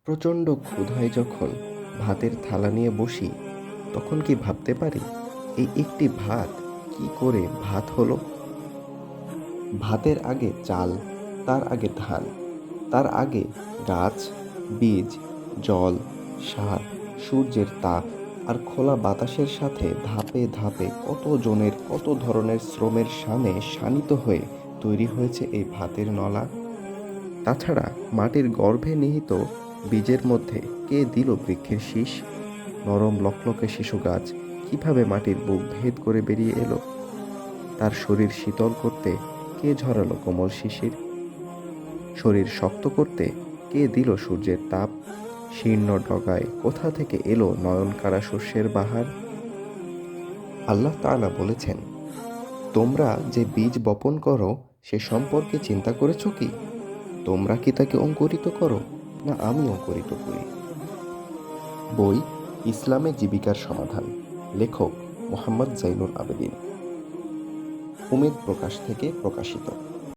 প্রচণ্ড ক্ষুধায় যখন ভাতের থালা নিয়ে বসি, তখন কি ভাবতে পারি এই একটি ভাত কি করে ভাত হলো? ভাতের আগে চাল, তার আগে ধান, তার আগে গাছ, বীজ, জল, সার, সূর্যের তাপ আর খোলা বাতাসের সাথে ধাপে ধাপে কত জনের কত ধরনের শ্রমের সামে শানিত হয়ে তৈরি হয়েছে এই ভাতের নলা। তাছাড়া মাটির গর্ভে নিহিত বীজের মধ্যে কে দিল বৃক্ষের শীষ? নরম লকলকে শিশু গাছ কিভাবে মাটির বুক ভেদ করে বেরিয়ে এলো? তার শরীর শীতল করতে কে ঝরালো কোমল শিশির? শরীর শক্ত করতে কে দিল সূর্যের তাপ? শীর্ণ ডগায় কোথা থেকে এলো নয়নকাড়া শস্যের বাহার? আল্লাহ তাআলা বলেছেন, তোমরা যে বীজ বপন করো সে সম্পর্কে চিন্তা করেছো কি? তোমরা কি তাকে অঙ্কুরিত করো, না আমি অঙ্কুরিত করি? বই ইসলামে জীবিকার সমাধান। লেখক মোহাম্মদ জাইনুল আবেদিন। উমেদ প্রকাশ থেকে প্রকাশিত।